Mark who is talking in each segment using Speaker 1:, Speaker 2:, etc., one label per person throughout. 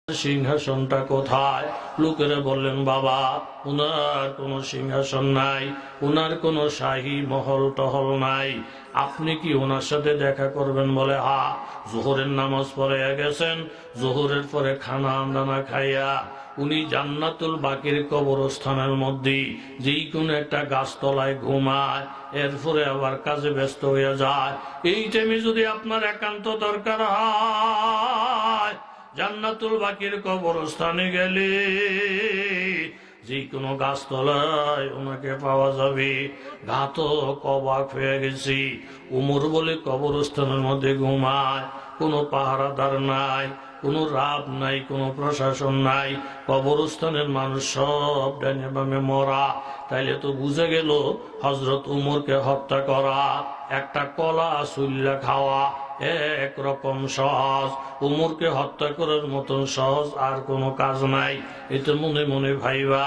Speaker 1: সিংহাসনটা কোথায়? লোকেরা বললেন, বাবা উনার কোনো সিংহাসন নাই, উনার কোনো শাহী মহল টহল নাই, আপনি কি ওনার সাথে দেখা করবেন? বলে, হা। জোহরের নামাজ পড়ে গেছেন, জোহরের পরে খানা দানা খাইয়া উনি জান্নাতুল বাকির কবরস্থানের মধ্যে যেই কোনো একটা গাছতলায় ঘুমায়, এরপরে আবার কাজে ব্যস্ত হয়ে যায়। এই টাইমে যদি আপনার একান্ত দরকার হয়, জান্নাতুল বাকির কবরস্থানে গেলে যে কোনো গাছতলায় ওনাকে পাওয়া যাবে। ঘাতক অবাক হয়ে গেছি, উমর বলে কবরস্থানের মধ্যে ঘুমায়, কোনো পাহারাদার নাই, কোনো রাব নাই, কোনো প্রশাসন নাই, কবরস্থানের মানুষ সব ডানে বামে মরা। তাইলে তো বুঝে গেল হযরত উমরকে হত্যা করা একটা কলা চুল্লা খাওয়া একরকম সহজ। উমরকে হত্যা করার মতন সহজ আর কোনো কাজ নাই। এটা মনে মনে ভাইবা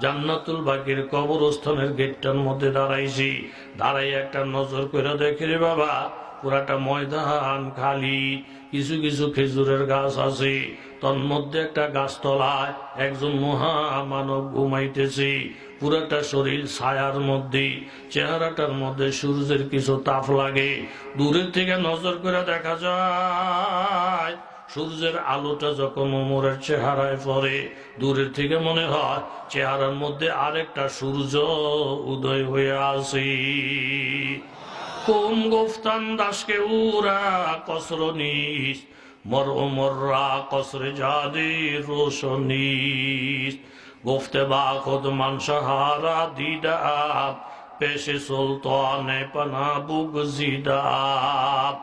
Speaker 1: জান্নাতুল বাকির কবরস্থানের গেটটার মধ্যে দাঁড়াইছি। দাঁড়াই একটা নজর করে দেখি রে বাবা, পুরাটা ময়দান খালি, কিছু কিছু খেজুরের গাছ আছে, তন্মধ্যে একটা গাছতলায় একজন মহামানব ঘুমাইতেছে। পুরাটা শরীর ছায়ার মধ্যে, চেহারাটার মধ্যে সূর্যের কিছু তাপ লাগে। দূরের থেকে নজর করে দেখা যায় সূর্যের আলোটা যখন ওমরের চেহারায় পড়ে, দূরের থেকে মনে হয় চেহারার মধ্যে আরেকটা সূর্য উদয় হয়ে আসে। কুম গুফতান দাসকে উরা কসরনিস মর ওমররা কসরে জাদে রোশনিস গুফতে বা খুদ মানসাহারা দিদাব পেশে সুলতানে পানা বুগজিদাব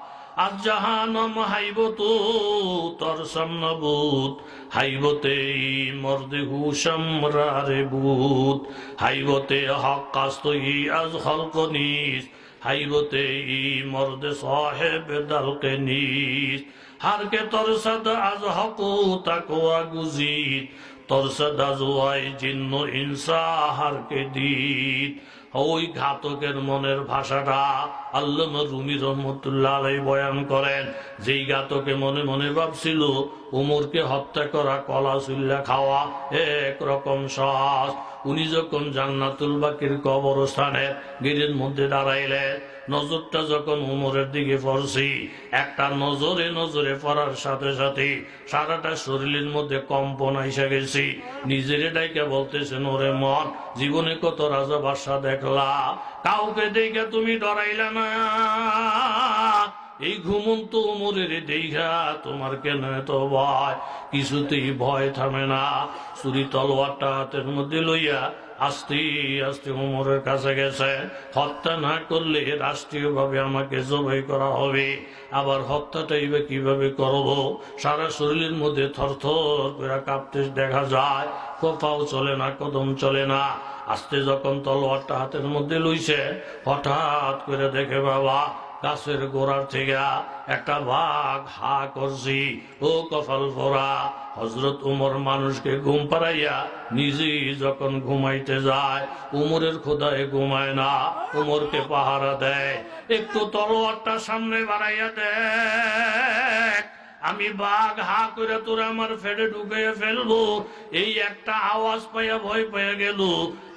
Speaker 1: আজ জাহানম হাইবতু তরসম নবুত হাইবতে মর্দে হুশম রারে বুত হাইবতে হক কাস্তই আজ হলকনিস হাইবতে মর্দে সাহেব দলকে নিস হারকে তরসদ আজ হকু তাকওয়া গুজিদ তরসদ আজ ওয়াই জিন্ন ইনসা হারকে দিত। ওই ঘাতকের মনের ভাষাটা আল্লামা রুমি রহমতুল্লাহ আলাইহি বয়ান করেন। যেই ঘাতকে মনে মনে ভাবছিল উমরকে হত্যা করা কলা চুল্লা খাওয়া একরকম সহজ, উনি যখন জান্নাতুল বাকির কবরস্থানের গেটের মধ্যে দাঁড়াইলেন, নজরটা যখন উমরের দিকে পড়ছি, একটা নজরে নজরে পড়ার সাথে সাথে সারাটা শরীরের মধ্যে কম্পন এসে গেছি। নিজের ডাইকে বলতেছেন, ওরে মন, জীবনে কত রাজা বাদশা দেখলা, কাউকে দেখে তুমি ডরাইলা না, এই ঘুমন্ত উমরের দেখা তোমার কেন এত ভয়? কিছুতেই ভয় থামে না। ছুরি তলোয়ারটা হাতের মধ্যে লইয়া আস্তে আস্তে উমরের কাছে গেছে। হত্যা না করলে রাষ্ট্রীয়ভাবে আমাকে জবাই করা হবে, আবার হত্যাটাই বা কিভাবে করব? সারা শরীরের মধ্যে থরথর করে কাঁপতে দেখা যায়, কোপাও চলে না, কদম চলে না। আস্তে যখন তলোয়ারটা হাতের মধ্যে লইছে, হঠাৎ করে দেখে বাবা গাছের গোড়ার থেকে একটা বাঘ হা করছি। ও কপাল পরা, হযরত উমর মানুষকে ঘুম পাড়াইয়া নিজে যখন ঘুমাইতে যায়, উমরের খোদায় ঘুমায় না, উমরকে পাহারা দেয়। একটু তলোয়ারটা সামনে বাড়াইয়া দেখ, আমি বাঘ হা করে তোরা আমার ফেটে ঢুকাইয়া ফেলবো। এই একটা আওয়াজ পাইয়া ভয় পাইয়া গেল।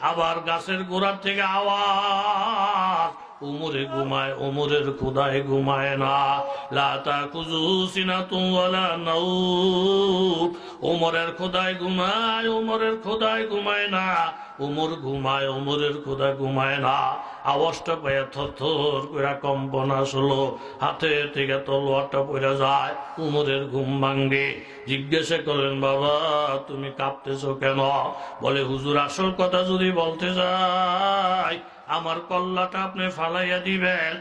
Speaker 1: আবার গাছের গোড়ার থেকে আওয়াজ। উমরে ঘুমায়, উমরের খোদায় ঘুমায় না। লাতা কুজু সিনাতুম ওয়ালা নাউম, উমরের খোদায় ঘুমায়, উমরের খোদায় ঘুমায় না। উমর ঘুমায়, উমরের খোদা ঘুমায় না। আওয়াজটা পাইয়া থরথর করে কম্পন আসলো, হাতে থেকে তলোয়ারটা পড়ে যায়। উমরের ঘুম ভাঙ্গে। জিজ্ঞাসা করেন, বাবা তুমি কাঁপতেছো কেন? বলে, হুজুর আসল কথা যদি বলতে যাই, আমার কল্লাটা আপনি ফালাইয়া দিবেন,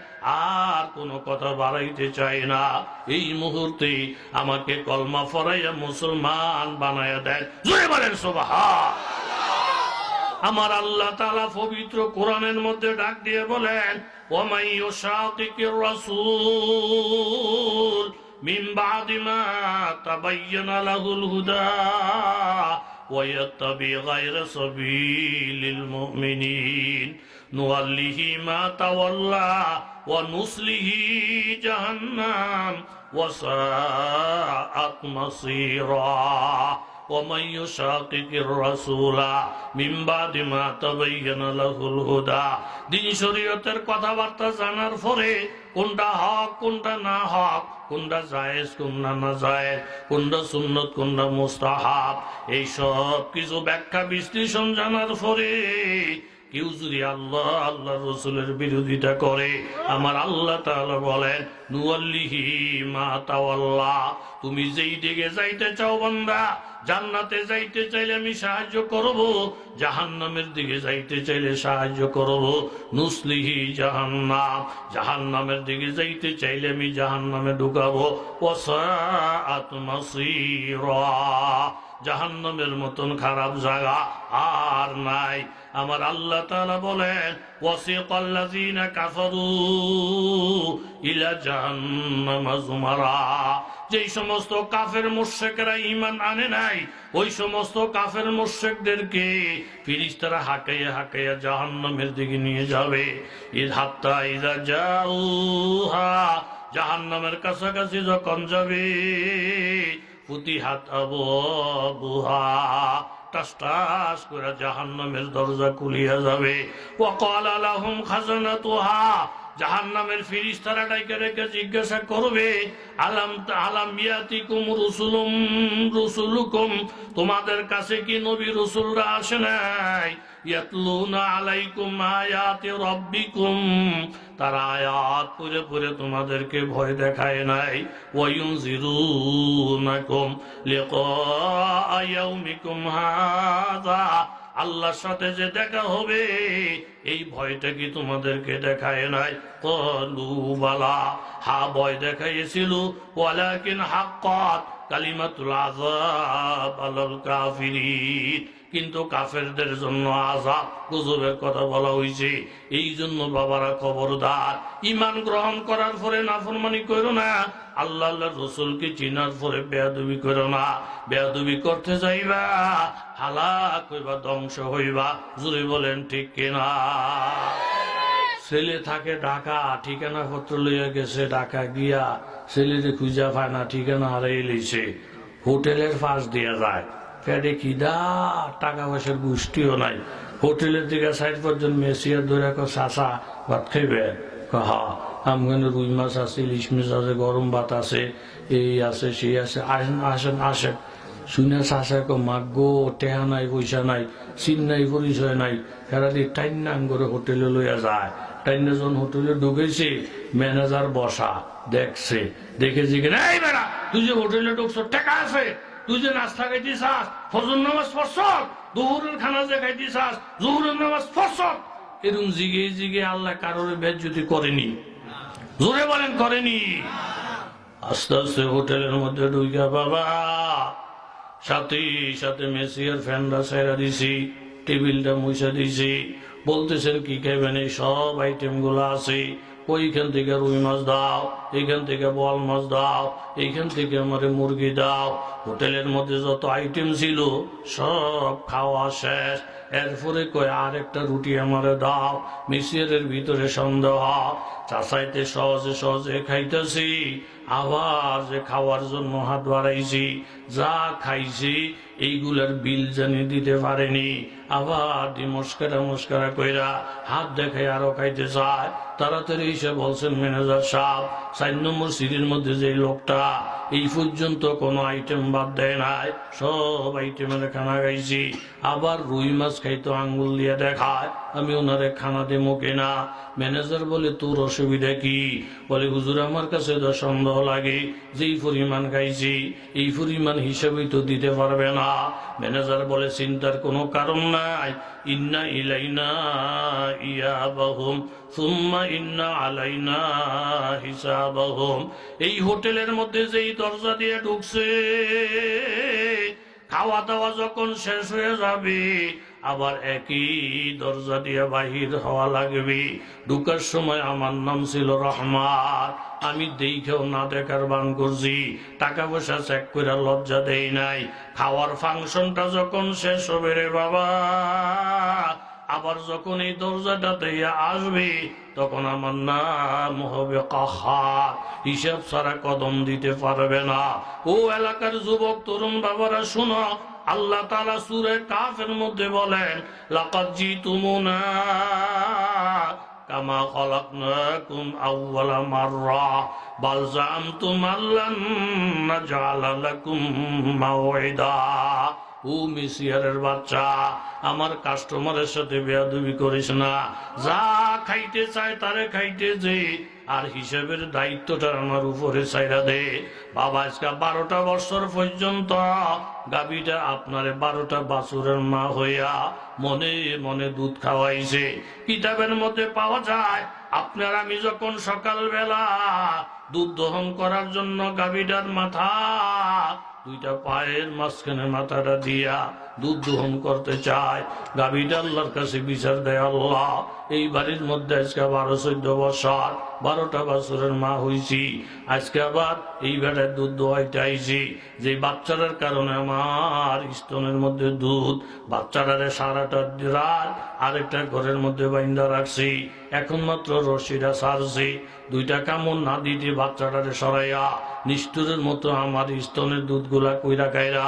Speaker 1: আর কোনো কথা বাড়াইতে চাই না। এই মুহূর্তে আমাকে কলমা ফরাইয়া মুসলমান বানাইয়া দেন। জোরে বলেন সুবহান। আমার আল্লাহ তাআলা পবিত্র কোরআনের মধ্যে ডাক দিয়ে বলেন, ওয়ামাই ইউশাকিকির রাসূল মিন বাদি মা তাবায়্যানা লাহুল হুদা ويتبع غير سبيل المؤمنين نوله ما تولى ونصله جهنم وساءت مصيرا ومن يشاقق الرسول من بعد ما تبين له الهدى দিন শরীয়তের কথাবার্তা জানার পরে কোনটা হক কোনটা না হক, কোনটা জায়েজ কোনটা না জায়েজ, কোনটা সুন্নত কোনটা মুস্তাহাব, এই সব কিছু ব্যাখ্যা বিশ্লেষণ জানার পরে কেউ যদি আল্লাহ আল্লাহ রসুলের বিরোধিতা করে, আমার আল্লাহ তাআলা বলেন নুওয়াল্লিহি মা তাওয়াল্লা, তুমি যেই দিকে যাইতে চাও বান্দা, জান্নাতে যাইতে চাইলে আমি সাহায্য করব, জাহান্নামের দিকে যাইতে চাইলে সাহায্য করব, নুসলিহি জাহান্নাম, জাহান্নামের দিকে যাইতে চাইলে আমি জাহান্নামে ঢুকাবো, ওয়াসাআত মাসীরা, জাহান্নামের মতন খারাপ জায়গা আর নাই। আমার আল্লাহ তাআলা বলেন ওয়াসিকাল্লাযীনা কাফারু ইলা জাহান্নামা যুমারা, যেই সমস্ত কাফের মুশরিকরা ঈমান আনে নাই, ওই সমস্ত কাফের মুশরিকদেরকে ফেরেশতারা হাঁকাইয়া হাঁকাইয়া জাহান্নামের দিকে নিয়ে যাবে। হাত্তা ইযা জাউহা, জাহান্নামের কাছাকাছি যখন যাবে, ফুতিহাত আবওয়াবুহা, টাস টাস করে জাহান্নামের দরজা খুলিয়া যাবে। ওয়াকালা লাহুম খাজানাতুহা, জাহান্নামের ফেরেশতারা ডাইকে রেখে জিজ্ঞাসা করবে আলাম ইয়াতিকুম রুসুলুকুম, তোমাদের কাছে কি নবী রাসূলরা আসে নাই? ইয়াতলুনা আলাইকুম আয়াতি রাব্বিকুম, তারা আয়াত পড়ে পড়ে তোমাদেরকে ভয় দেখায় নাই? ওয়ায়ুনজিরুনাকুম লিকা ইয়াউমিকুম হাযা, আল্লাহর সাথে যে দেখা হবে এই ভয়টা কি তোমাদেরকে দেখায় নাই? ক্বালু বালা, হ্যাঁ ভয় দেখাইছিল, ওয়ালাকিন হাক্কাত কালিমাতুল আযাব আলাল কাফিরিন, কিন্তু কাফেরদের জন্য আযাব গজবের কথা বলা হয়েছে। এই জন্য বাবারা খবরদার, ঈমান গ্রহণ করার পরে নাফরমানি করো না, আল্লাহ আল্লাহর রাসূলকে চিনার পরে বেয়াদবি করো না। বেয়াদবি করতে যাইবা হালাক হইবা, ধ্বংস হইবা। জোরে বলেন ঠিক কিনা? ছেলে থাকে ঢাকা, ঠিকানা পত্র লইয়া গেছে ঢাকা, গিয়া ছেলেরে খুঁজা পায় না, ঠিকানা হারাই লইছে, হোটেলের পাশ দিয়া যায়, পেটে খিদা, টাকা পয়সার গোষ্ঠীও নাই, হোটেলের দিকে সাইড পর্যন্ত মেসিয়ার ধরে চাষা ভাত খাইবে, হা আমখানে রুই মাছ আছে, ইলিশ মাছ আছে, গরম ভাত আছে, এই আছে সেই আছে, আসেন আসেন আসেন। শুনে চাষা মাগো, টেহা নাই পয়সা নাই, চিন নাই পরিচয় নাই, হেরালি টাইন নাম করে হোটেলে লইয়া যায়। টাইনে যখন হোটেলে ঢুকেছে, ম্যানেজার বসা দেখছে, দেখে জিজ্ঞেস, এই বেড়া তুই যে হোটেলে ঢুকছ টাকা আছে? তুই যে নাস্তা খাইতে চাস, ফজর নামাজ পড়ছ, দুপুরের খানা যে খাইতে চাস, জোহরের নামাজ পড়ছ, এরকম জিগে জিগে আল্লাহ কারোর বেজ্জতি করেনি। জোরে বলেন করেনি? আস্তে আস্তে হোটেলের মধ্যে ঢুকিয়া বাবা, সাথে সাথে মেসিয়ার ফ্যানরা ছেড়া দিছি, টেবিলটা মুছা দিছি, বলতেছেন কি খাইবেন, এই সব আইটেম গুলো আছে, ওইখান থেকে রুই মাছ দাও, এইখান থেকে বল মাছ দাও, এইখান থেকে আমারে মুরগি দাও। হোটেলের মধ্যে যত আইটেম ছিল সব খাওয়া শেষ। এরপরে কয় আর একটা রুটি আমারে দাও। মিসিরের ভিতরে সন্দেহ, চাচাইতে সহজে সহজে খাইতেছি, আবার যে খাওয়ার জন্য হাত বাড়াইছি, যা খাইছি এইগুলার বিল জানি দিতে পারেনি, আবার মস্কারা মস্কারা কইরা হাত দেখাই আরো খাইতে চায়। তাড়াতাড়ি এসে বলছেন ম্যানেজার সাহেব, 4 নম্বর সিঁড়ির মধ্যে যে লোকটা এই পর্যন্ত কোনো আইটেম বাদ দেয় নাই, সব আইটেমের খানা খাইছি, আবার রুই মাছ খাইতো আঙ্গুল দিয়ে দেখায়, আমি ওনারে খানা দেবো কিনা? ম্যানেজার বলে তোর অসুবিধা কি? বলে হুজুর আমার কাছে তো সন্দেহ লাগে, যেই পরিমাণ খাইছি এই পরিমাণ হিসাবেই তো দিতে পারবে না। ম্যানেজার বলে চিন্তার কোনো কারণ নাই, ইন্না ইলাইনা ইয়াবাহুম সুম্মা ইন্না আলাইনা হিসাবাহুম। এই হোটেলের মধ্যে যেই দরজা দিয়ে ঢুকছে, খাওয়া দাওয়া যখন শেষ হয়ে যাবে আবার একই দরজা দিয়ে বাহির হওয়া লাগবে। ঢুকার সময় আমার নাম ছিল রহমান, আমি দেখেও না দেখার ভান করছি, টাকা পয়সা চেক করে লজ্জা দেই নাই। খাওয়ার ফাংশনটা যখন শেষ হবে রে বাবা, আবার যখন এই দরজাটাতে আসবে তখন আমার নাম হবে কাহার, হিসাব ছাড়া কদম দিতে পারবে না। ও এলাকার যুবক তরুণ বাবারা শুনো, আল্লাহ তাআলা সূরা কাফের মধ্যে বলেন, লাকাদ জিতুমুনা কামা খালাকনাকুম আউওয়ালা মাররা বাল জামতুম আল্লান নাজআলা লাকুম মাওইদা। ও মিসিয়ারের বাচ্চা, আমার কাস্টমারের সাথে বেয়াদবি করিস না, যা খাইতে চায় তারে খাইতে দে, আর হিসাবের দায়িত্বটা আমার উপরে ছাইরা দে। বাবা আজকে 12টা বছর পর্যন্ত গাভীটা আপনারে 12টা বাছুরের মা হইয়া মনে মনে দুধ খাওয়াইছে। কিতাবের মধ্যে পাওয়া যায় আপনার আমি যখন সকালবেলা দুধ দহন করার জন্য গাভীটার মাথা দুইটা পায়ের মাঝখানে মাথাটা দিয়া দুধ দহন করতে চায়, গাভীটা আল্লাহর কাছে বিচার দেয়, আল্লাহ এই বাড়ির মধ্যে আজকে 12-14 বছর 12টা বাছুরের মা হইছি, আজকে আবার এই বেড়ায় দুধ দোয়াইতে আইছি, যে বাচ্চাটার কারণে আমার স্তনের মধ্যে দুধ, বাচ্চাটারে সারাটা রাত আরেকটা ঘরের মধ্যে বাইন্দা রাখছি, এখন মাত্র রশিটা ছাড়ছি, 2টা কামড় না দিতে বাচ্চাটারে সরাইয়া নিষ্ঠুরের মতো আমার স্তনের দুধগুলা কইরা কাইরা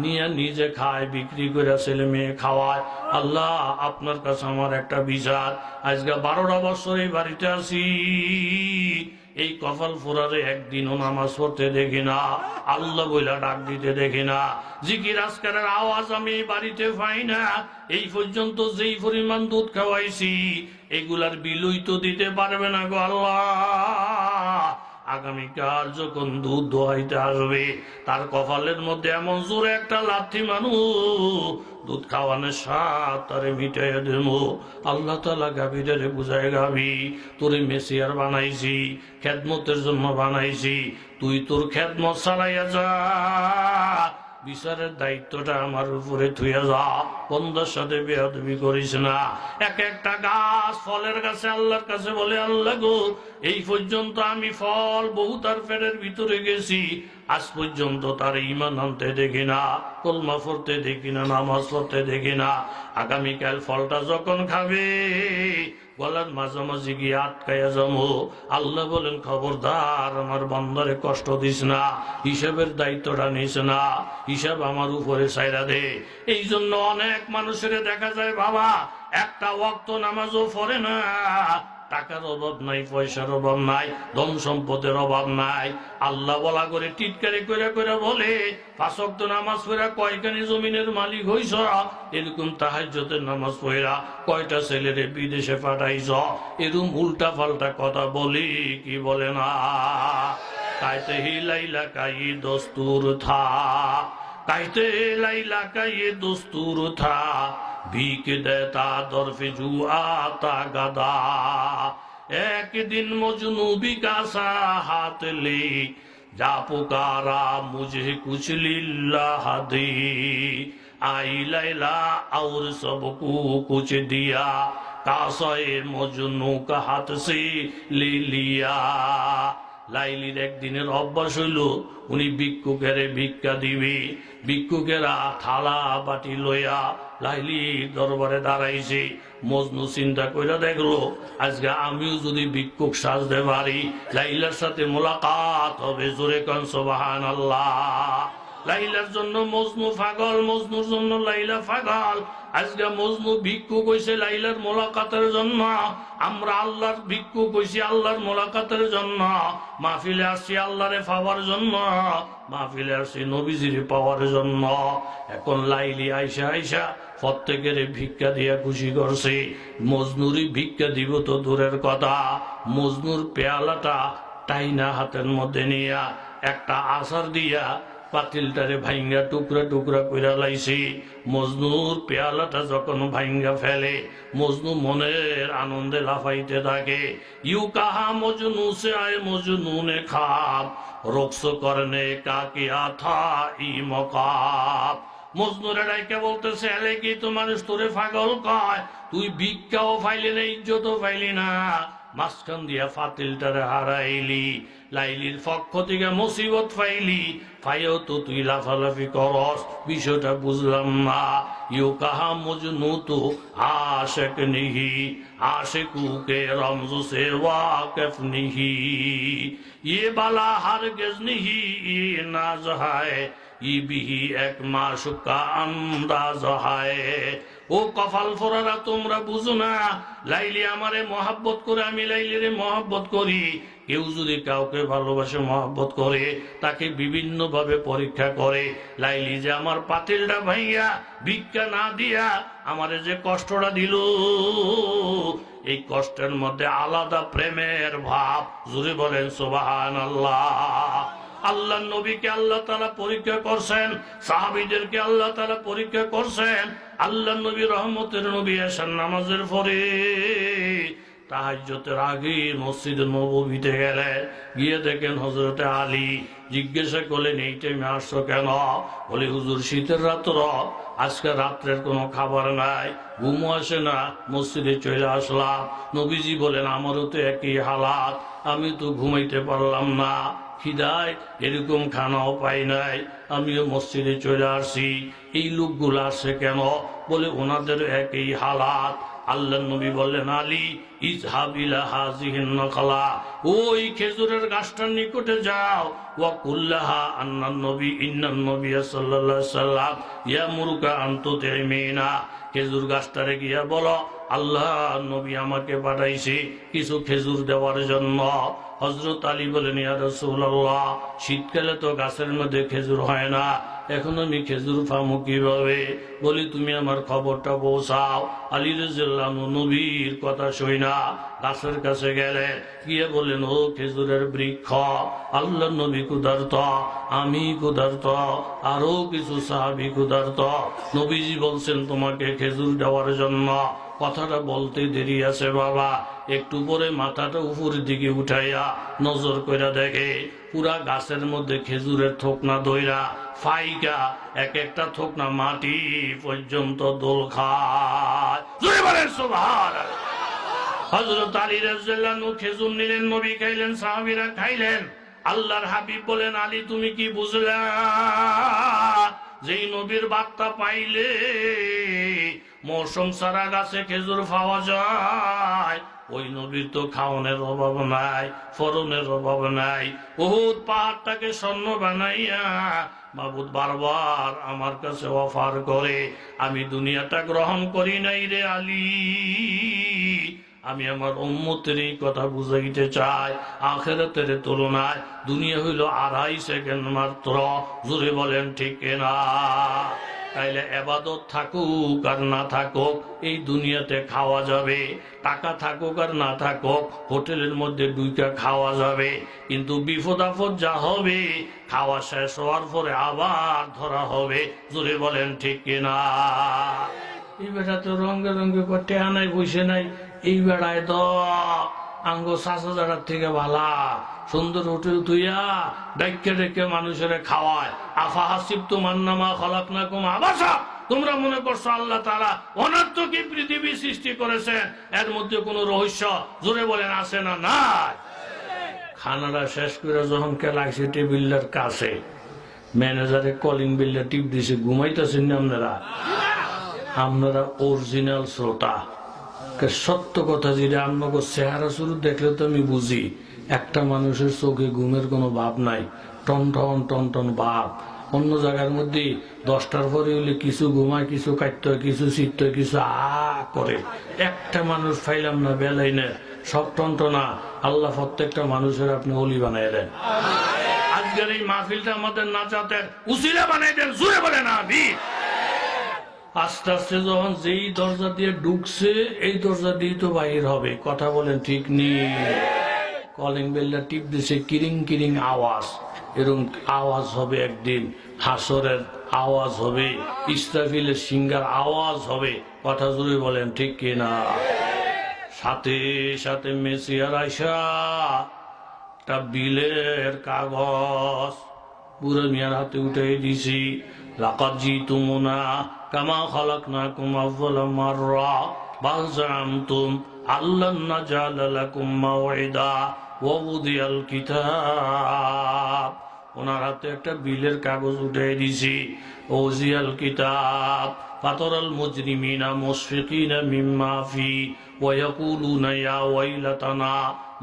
Speaker 1: নিয়ে নিজে খায়, বিক্রি করে ছেলে মেয়ে খাওয়ায়। আল্লাহ আপনার কাছে আমার একটা বিচার, আজকে 12টা বছর এই বাড়িতে আছি, এই কপাল ফোরারে একদিনও নামাজ পড়তে দেখি না, আল্লাহ বইলা ডাক দিতে দেখি না, জিকির আজকারের আওয়াজ আমি বাড়িতে পাই না। এই পর্যন্ত যেই পরিমাণ দুধ খাওয়াইছি এগুলার বিলুই তো দিতে পারবে না গো আল্লাহ। আগামীকাল যখন দুধ দোয়াইতে আসবে তার কপালের মধ্যে এমন জোরে একটা লাথি মানুষ দুধ খাওয়ানোর স্বাদ তারে মিটাইয়া দেব। আল্লাহ তাআলা গাভীটারে বুঝায়, গাভী তোরে মেসিয়ার বানাইছি, খেদমতের জন্য বানাইছি, তুই তোর খেদমত চালাইয়া যা, বিচারের দায়িত্বটা আমার উপরে থুইয়া যা, বন্দার সাথে বেয়াদবি করিস না। একটা গাছ ফলের গাছে আল্লাহর কাছে বলে, আল্লাহ গো এই পর্যন্ত আমি ফল বহু তার পেটের ভিতরে গেছি, আজ পর্যন্ত তার ঈমান আনতে দেখি না, কলমা পড়তে দেখি না, নামাজ পড়তে দেখি না, আগামীকাল ফলটা যখন খাবে গলার মাঝামাঝি গিয়ে আটকাইয়া যাবো। আল্লাহ বলেন, খবরদার আমার বান্দারে কষ্ট দিস না, হিসাবের দায়িত্বটা নিস না, হিসাব আমার উপরে ছাইরা দে। এই জন্য অনেক মানুষের দেখা যায় বাবা একটা ওয়াক্ত নামাজও পড়ে না, টাকার অভাব নাই, পয়সার অভাব নাই, ধন সম্পদের অভাব নাই, আল্লাহ বলা করে টিটকারি করে করে বলে 5 ওয়াক্ত নামাজ পড়া কয়খানি জমিনের মালিক হইছ, এরকম তাহাজ্জুদের নামাজ পড়া কয়টা ছেলেরে বিদেশে পাঠাইছ, এরকম উল্টা পাল্টা কথা বলি কি বলে না। কাইতে হিলাইলা কাই দস্তুর থা, কাইতে লাইলা কাই দস্তুর থা, भीख देता दरफे जुआ आता गदा, एक दिन मजनू भी का सा हाथ ले, जा पुकारा मुझे कुछ लिल्लाह दे, आई लैला और सबको कुछ दिया, कासाए मजनू का हाथ से ले लिया। লাইলির একদিনের অভ্যাস হইল উনি ভিক্ষুকের ভিক্ষা দিবি, ভিক্ষুকেরা থালা বাটি লইয়া লাইলির দরবারে দাঁড়াইছে। মজনু চিন্তা কইরা দেখলো আজকে আমিও যদি ভিক্ষুক সাজতে পারি লাইলার সাথে মোলাকাত হবে। জোরে কান সুবহানাল্লাহ। লাইলার জন্য মজনু পাগল, মজনুর জন্য লাইলা পাগল। আজকে মজনু ভিক্ষুক হইছে লাইলার মোলাকাতের জন্য, আমরা আল্লাহর ভিক্ষুক হইছি আল্লাহর মোলাকাতের জন্য। মাহফিলে আসছি আল্লাহরে পাওয়ার জন্য, মাহফিলে আসছি নবীজিরে পাওয়ার জন্য। এখন লাইলি আইসা আইসা প্রত্যেকের ভিক্ষা দিয়া খুশি করছে। মজনুরি ভিক্ষা দিব তো দূরের কথা, মজনুর পেয়ালাটা টাইনা হাতের মধ্যে নিয়া একটা আসার দিয়া পাতিলটারে ভাইঙ্গা টুকরা টুকরা কইরা লাইছি। মজনুর পেয়ালাটা যখন ভাইঙ্গা ফেলে মজনু মনের আনন্দে লাফাইতে থাকে। ইউ কাহা মজনু সে আয় মজনু নে খাব, রক্স করনে কা কিয়া থা ই মকাব। মজনুরে ডাইকা বলতেছে, এলে কি তো মানুষ তোরে পাগল কয়, তুই ভিক্ষাও ফাইলি না, ইজ্জতও ফাইলি না, মাঝখান দিয়া ফাতিলটারে হারাইলি, লাইলির পক্ষ থেকে মুসিবত ফাইলি, ফাইও তো তুই লাফালাফি করস, বিষয়টা বুঝলাম না। ইউ কাহা মজনু তো আশেক নিহি, আশেকু কে রমজু সে ওয়াকিফ নিহি, ये बाला हरगिज़ नहीं नाज है, ये भी एक माशूक का अंदाज है। ও কপাল ফোরারা, তোমরা বুঝো না, লাইলি আমারে মহাব্বত করে, আমি লাইলিরে মহাব্বত করি। কেউ যদি কাউকে ভালোবাসে মহাব্বত করে, তাকে বিভিন্ন ভাবে পরীক্ষা করে। লাইলি যে আমার পাতিলটা ভাইয়া ভিক্ষা না দিয়া আমারে যে কষ্টটা দিল, এই কষ্টের মধ্যে আলাদা প্রেমের ভাব। জোরে বলেন সুবহানাল্লাহ। আল্লাহ নবীকে আল্লাহ তাআলা পরীক্ষা করছেন, সাহাবীদেরকে আল্লাহ তাআলা পরীক্ষা করছেন। আল্লাহ নবী রহমতের নবী এশার নামাজের পরে তাহাজ্জুদের আগে মসজিদে নববীতে গেলেন, গিয়ে দেখেন হযরতে আলী। জিজ্ঞাসা করলেন, এই টাইমে আসছো কেন? বলে, হুজুর শীতের রাত্র, আজকে রাত্রের কোনো খাবার নাই, ঘুমও আসে না, মসজিদে চলে আসলাম। নবীজি বলেন, আমারও তো একই হালাত, আমি তো ঘুমাইতে পারলাম না, খিদায় এরকম খানাও পাই নাই, আমিও মসজিদে চলে আসছি। এই লোকগুলো আসে কেন? বলে, ওনাদের একই হালাত। আল্লাহ নবী বললেন, আলী ইযহাব ইলা হাযিহিন নাখলা, ওই খেজুরের গাছটার নিকটে যাও, ওয়া কুল্লাহা আন্নান নবী ইন্নান নবী সাল্লাল্লাহু আলাইহি সাল্লাম ইয়ামুরুকা আন তুতিমিনা, খেজুর গাছটারে গিয়া বলো, আল্লাহ নবী আমাকে পাঠাইছে কিছু খেজুর দেওয়ার জন্য। হযরত আলী বলেন, ইয়া রাসূলুল্লাহ, শীতকালে তো গাছের মধ্যে খেজুর হয় না, এখন আমি খেজুর পাবো কিভাবে? বলি, তুমি আমার খবরটা পৌঁছাও। আলী রাদিয়াল্লাহু আনহু নবীর কথা শুনা গাছের কাছে গেলেন, গিয়ে বললেন, ও খেজুরের বৃক্ষ, আল্লাহ নবী ক্ষুধার্ত, আমি ক্ষুধার্ত, আরো কিছু সাহাবী ক্ষুধার্ত, নবীজি বলছেন তোমাকে খেজুর দেওয়ার জন্য। কথাটা বলতে দেরি আছে বাবা। একটু পরে মাথাটা উপরের দিকে উঠাইয়া নজর কইরা দেখে, পুরা গাছের মধ্যে খেজুরের থোকনা দইরা ফাইকা, এক একটা থোকনা মাটি পর্যন্ত দোল খায়। জোরে বলেন সুবহানাল্লাহ। হযরত আলী রাদিয়াল্লাহু আনহু খেজুর নিলেন, নবী খাইলেন, সাহাবীরা খাইলেন। আল্লাহর হাবিব বলেন, আলী তুমি কি বুঝলা? যেই নবীর বার্তা পাইলে মৌসুম সারা গাছে খেজুর পাওয়া যায়, ওই নবীর তো খাওয়ানোর অভাব নাই, ফরনের অভাব নাই। উহুদ পাহাড়টাকে স্বর্ণ বানাইয়া মাবুদ বারবার আমার কাছে অফার করে, আমি দুনিয়াটা গ্রহণ করি নাই রে আলী, আমি আমার উম্মতের এই কথা বুঝাইতে চাই। আখিরাতের তুলনায় দুনিয়া হইল 2.5 সেকেন্ড মাত্র। জোরে বলেন ঠিক না? তাইলে ইবাদত থাকুক আর না থাকুক, এই দুনিয়াতে খাওয়া যাবে, টাকা থাকুক আর না থাকুক, হোটেলের মধ্যে ঢুইকা খাওয়া যাবে, কিন্তু বিপদ আপদ যা হবে, খাওয়া শেষ হওয়ার পরে আবার ধরা হবে। জোরে বলেন ঠিক কিনা? এই বেটা তো রঙে রঙে টেহা নাই, বসে নাই, এই বেড়ায় তো আঙ্গ 7,000 থেকে ভালা সুন্দর হোটেল তুইয়া ডাইকে ডেকে মানুষের খাওয়ায়। আফা হাসিব তোমার নামা খলাকনাকুম আবাসা, তোমরা মনে করছো আল্লাহ তাআলা অনর্থকী পৃথিবী সৃষ্টি করেছেন, এর মধ্যে কোনো রহস্য? জোরে বলেন আছে না নাই? খানাটা শেষ করে যখন কে লাগছে টেবিলের কাছে, ম্যানেজারে কলিং বিলটা টিপ দিছে, ঘুমাইতেছেন না আপনারা? আপনারা অরিজিনাল শ্রোতা, সত্য কথা যেটা আপনাকে চেহারা শুরু দেখলে তো আমি বুঝি, একটা মানুষের চোখে ঘুমের কোনো ভাব নাই, টন টন টন টন ভাব। অন্য জায়গার মধ্যে 10টার পরে হইলে কিছু ঘুমায়, কিছু কাটতে হয়, কিছু শীত হয়, কিছু করে। একটা মানুষ পাইলাম না, বেলাই না, সব টনটনা। আল্লাহ প্রত্যেকটা মানুষের আপনি অলি বানাই দেন। আজকের এই মাহফিলটা আমাদের নাচাতের উসিলা বানাই দেন। জোরে বলে না আমিন। আস্তে আস্তে যখন যেই দরজা দিয়ে ঢুকছে, এই দরজা দিয়ে তো বাহির হবে। কথা বলেন ঠিক নেই? কলিং বেলটা টিপ দিছে, কিরিং কিরিং আওয়াজ, এরকম আওয়াজ হবে একদিন। হাসরের আওয়াজ হবে, ইসরাফিলের সিঙ্গার আওয়াজ হবে। কথা জোরে বলেন ঠিক কিনা? সাথে সাথে মেসিয়ার আইসা একটা বিলের কাগজ বুড়ো মিয়ার হাতে উঠে দিছি। লাকাদ জিতুমুনা কামা খালাকনাকুম আউয়ালা মাররা বাল জামতুম আল্লান নাজালা লাকুম মাওইদা ওয়া উদিয়াল কিতাব। ওনার হাতে একটা বিলের কাগজ উঠে দিছি। ওজিয়াল কিতাব ফাতারাল মুজরিমিনা মুশফিকিনা মিম্মা ফি ওয়া ইয়াকুলুনা ইয়া ওয়াইলাতানা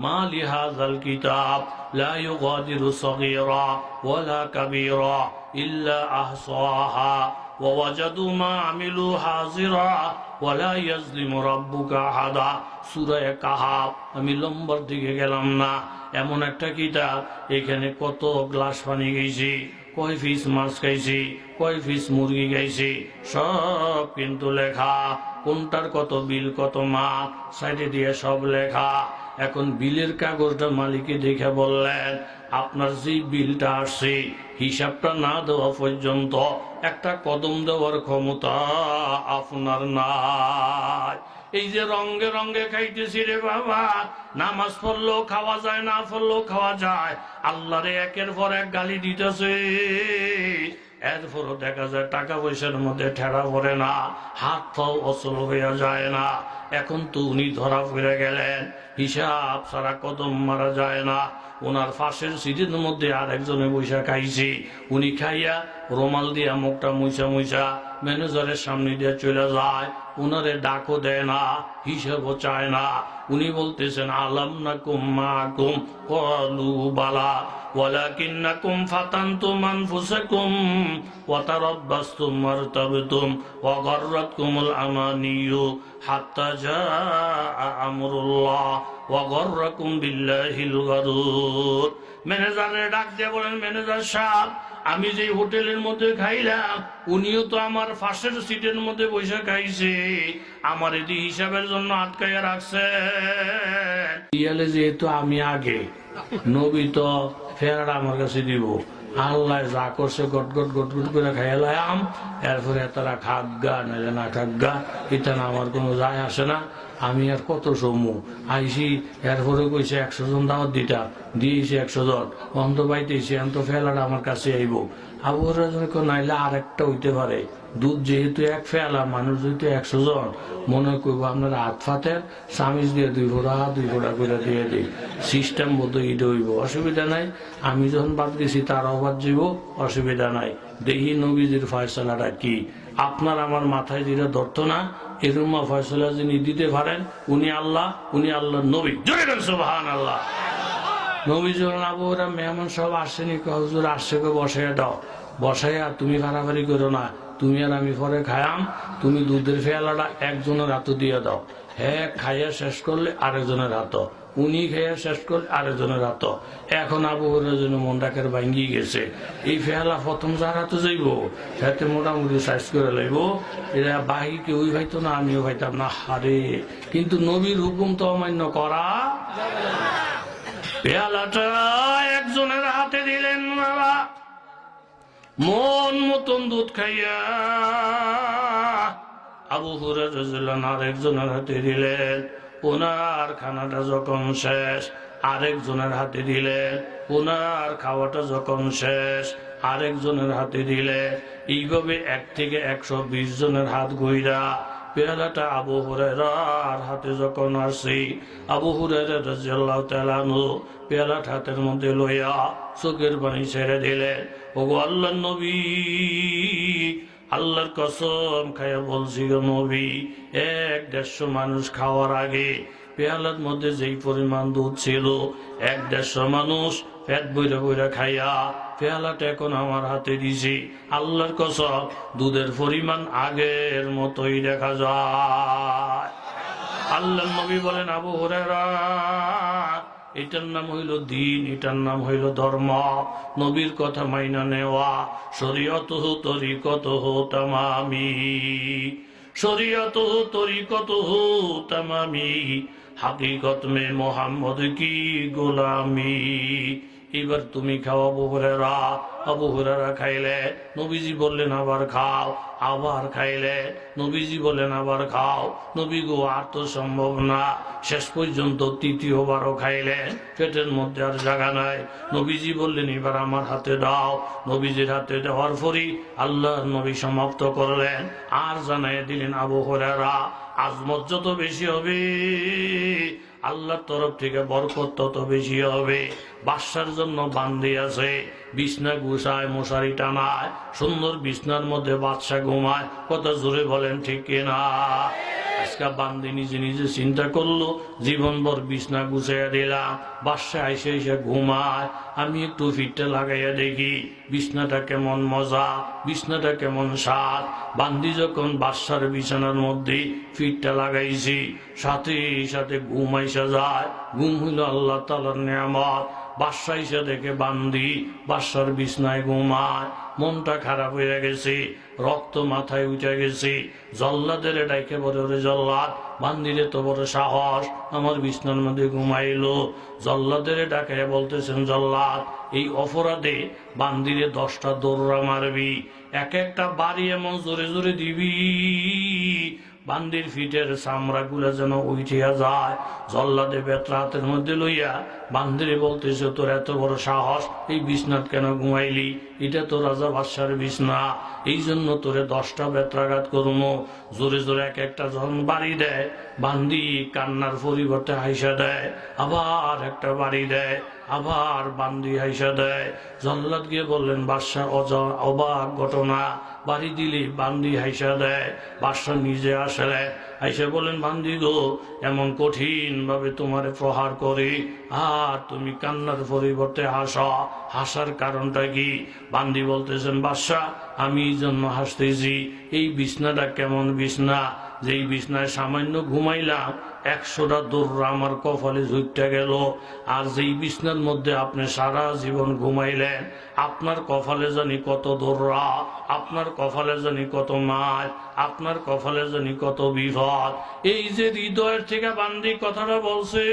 Speaker 1: মা লিহাযাল কিতাব লা ইউগাদিরু সগীরা ওয়ালা কাবীরা ইল্লা আহসাহা ওয়া ওয়াজাদু মা আমিলু হাযিরা ওয়ালা ইয়াজলিমু রাব্বুকা আহাদা। সূরা কাহাফ। আমি লম্বার দিকে গেলাম না, এমন একটা কিতাব, এখানে কত গ্লাস পানি গেছি, কয় পিস মাছ খাইছি, কয় পিস মুরগি খাইছি, সব কিন্তু লেখা। কোনটার কত বিল, কত মাছ, সাইডে দিয়ে সব লেখা। এখন বিলের কাগজটা মালিকে দেখে বললেন, আপনার যে বিলটা আসছে হিসাবটা না দেওয়া পর্যন্ত একটা কদম দেওয়ার ক্ষমতা আপনার নাই। এই যে রঙে রঙে খাইতেছি রে বাবা, নামাজ পড়লেও খাওয়া যায়, না পড়লেও খাওয়া যায়, আল্লাহরে একের পর এক গালি দিতেছে। এরপরও দেখা যায় টাকা পয়সার মধ্যে ঠেড়া পড়ে না, হাত পাও অচল হয়ে যায় না। এখন তো উনি ধরা পড়ে গেলেন, হিসাব ছাড়া কদম মারা যায় না। ওনার পাশের সিটের মধ্যে আরেকজনে বৈশা খাইছি। উনি খাইয়া রুমাল দিয়া মুখটা মুছা মুছা ম্যানেজারের সামনে দিয়ে চলে যায়। উনারে ডাকও দেয় না, হিসাবও চায় না। উনি বলতেছেন, আলাম নাকুম মাকুম ক্বালু বালা ওয়ালাকিন্নাকুম ফাতানতুম আনফুসাকুম ওয়া তারাব্বাসতুম ওয়ারতাবতুম ওয়া গাররাতকুমুল আমানিয়্যু হাত্তা জাআ আমরুল্লাহ ওয়া গাররাকুম বিল্লাহিল গারুর। ম্যানেজারের ডাক দিয়ে বলেন, ম্যানেজার সাহেব, আমি যে হোটেলের মধ্যে খাইলাম উনিও তো আমার পাশের সিটের মধ্যে বসে খাইছে, আমার এটি হিসাবের জন্য আটকাইয়া রাখছে। যেহেতু আমি আগে, নবী তো ফেরাটা আমার কাছে দিব। আল্লাহ যা করছে গট গট গট গট করে খাইলাম। এরপরে তারা খাগা নাহলে না খাগা, এটা না আমার কোনো যায় আসে না। আমি আর কত সমূহ আইসি, এরপরে কইছে 100 জন দাওয়াত দিতা, দিয়েছি 100 জন, অন্ত পাইতেছি, অন্ত ফেলাটা আমার কাছে আইব। আবহাওয়া নাইলে আর একটা হইতে পারে। দুধ যেহেতু এক ফেলা, মানুষ যেহেতু 100 জন, মনে করব আপনার হাত ফাতের চামিচ দিয়ে 2 ফোঁটা করে দিয়ে দিই। সিস্টেম মতো ইটা হইব, অসুবিধা নাই। আমি যখন বাদ গেছি তারাও বাদ যাব, অসুবিধা নাই। দেখি নবীজির ফয়সালাটা কি। আপনার আমার মাথায় যেটা ধরত না, এরকম ফয়সলা যিনি দিতে পারেন, উনি আল্লাহ, উনি আল্লাহর নবী। সুবহানাল্লাহ। নবী যখন আবহাওয়া মেহমান সব আসেনি, হুজুর আসছে, বসাইয়া দাও। বসাইয়া তুমি বাড়াবাড়ি করো না, তুমি আর আমি পরে খায়াম, তুমি দুধের ফেয়ালাটা একজনের হাতে দিয়ে দাও। হ্যাঁ, খাইয়া শেষ করলে আরেকজনের হাত, উনি খাইয়া শেষ করলে আরেকজনের হাত। এখন আবহাওয়ার জন্য মনটাকের ভাঙ্গি গেছে। এই ফেয়ালা প্রথম যার হাতে যাইব, সাথে মোটামুটি সাইজ করে লাইব। এরা বাহি কেউই ভাইতো না, আমিও ভাইতাম না। হারে, কিন্তু নবীর হুকুম তো অমান্য করা। পেয়ালাটা একজনের হাতে দিলেন বাবা, মন মতন দুধ খাইয়া। আবু হুরায়রা রাদিয়াল্লাহু আনহু আরেকজনের হাতে দিলেন। ওনার খানাটা যখন শেষ, আরেকজনের হাতে দিলেন। ওনার খাওয়াটা যখন শেষ, আরেকজনের হাতে দিলেন। এইভাবে 1 থেকে 120 জনের হাত গইরা পেয়ালাটা আবু হুরায়রার হাতে যখন আসি, আবু হুরায়রা রাদিয়াল্লাহু তাআলা আনহু পেয়ালাটা হাতের মধ্যে লইয়া চোখের পানি ছেড়ে দিলেন। ওগো আল্লাহর নবী, আল্লাহর কসম খাইয়া বলছি গো নবী, 150 মানুষ খাওয়ার আগে পেয়ালার মধ্যে যেই পরিমাণ দুধ ছিল, 150 মানুষ পেট বইরা বইরা খাইয়া পেয়ালাটা এখন আমার হাতে দিছি। আল্লাহর কসম, দুধের পরিমাণ আগের মতোই দেখা যায়। আল্লাহর নবী বলেন, আবু হুরায়রা, এটার নাম হইল দিন, এটার নাম হইল ধর্ম। নবীর কথা মাইনা নেওয়া। শরীয়তুহু তরিকতুহু তামামি, শরীয়তুহু তরিকতুহু তামামি, হাকিকত মে মোহাম্মদ কি গোলামি। এবার তুমি খাও আবু হুরায়রা। আবু হুরায়রা খাইলে, নবীজি বললেন আবার খাও, আবার খাইলে, নবীজি বললেন আবার খাও। নবী গো আর তো সম্ভব না। শেষ পর্যন্ত তৃতীয়বারও খাইলেন, পেটের মধ্যে আর জায়গা নাই। নবীজি বললেন এবার আমার হাতে দাও। নবীজির হাতে দেওয়ার পরই আল্লাহ নবী সমাপ্ত করলেন, আর জানাই দিলেন আবু হুরায়রা আজমত যত বেশি হবে আল্লাহর তরফ থেকে বরকত তত বেশি হবে। বাদশার জন্য বান্দি আছে, বিছনা গুছায়, মশারি টানায়, সুন্দর বিছনার মধ্যে বাদশা ঘুমায়। কত জোরে বলেন ঠিক কিনা? আজকে বান্দি নিজে নিজে চিন্তা করলো, জীবনভর বিছনা গুছাইয়া দিলাম, বাদশা এসে এসে ঘুমায়, আমি একটু ফিটটা লাগাইয়া দেখি বিছনাটা কেমন মজা, বিছনাটা কেমন স্বাদ। বান্দি যখন বাদশার বিছানার মধ্যে ফিটটা লাগাইছি, সাথে সাথে ঘুম আইসা যায়। ঘুম হইল আল্লাহ তাআলার নিয়ামত। বাদশা এসে দেখে বান্দি বাদশার বিছনায় ঘুমায়। মনটা খারাপ হয়ে গেছে, রক্ত মাথায় উঠে গেছে। জল্লাদের ডাইকে বলে, ওরে জল্লাদ, বান্দিরে তো বড় সাহস, আমার বিছনার মধ্যে ঘুমাইলো। জল্লাদের ডাকে বলতেছেন, জল্লাদ এই অপরাধে বান্দিরে 10টা দৌড়া মারবি, এক একটা বাড়ি এমন জোরে জোরে দিবি বান্দির ফিটের চামড়া গুলা যেন উঠিয়া যায়। জল্লাদে বেত্রা হাতের মধ্যে লইয়া বান্দিরে বলতেছে, তোর এত বড় সাহস, এই বিছনাত কেন ঘুমাইলি? এটা তো রাজা বাদশার বিছনা, এই জন্য তোরে 10টা বেত্রাঘাত করবো। জোরে জোরে এক একটা যখন বাড়ি দেয়, বান্দি কান্নার পরিবর্তে হাইসা দেয়, আবার একটা বাড়ি দেয়, আবার বান্দি হাইসা দেয়। জল্লাদ গিয়ে বললেন, বাদশা অবাক ঘটনা, বাড়ি দিলে বান্দি হাইসা দেয়। বাদশা নিজে আসলে আইসা বলেন, বান্দি গো, এমন কঠিন ভাবে তোমারে প্রহার করে আর তুমি কান্নার পরিবর্তে হাসা, হাসার কারণটা কি? বান্দি বলতেছেন, বাদশা আমি এই জন্য হাসতেছি, এই বিছনাটা কেমন বিছনা, যেই বিছনায় সামান্য ঘুমাইলাম 100টা দৌড়া আমার কপালে ঝুঁকতে গেল। আর যেই বিছনার মধ্যে আপনি সারা জীবন ঘুমাইলেন, আপনার কপালে জানি কত দৌড়া, আপনার কপালে জানি কত মার, আপনার কপালে জানি কত বিপদ। এই যে হৃদয়ের থেকে বান্দি কথাটা বলছে,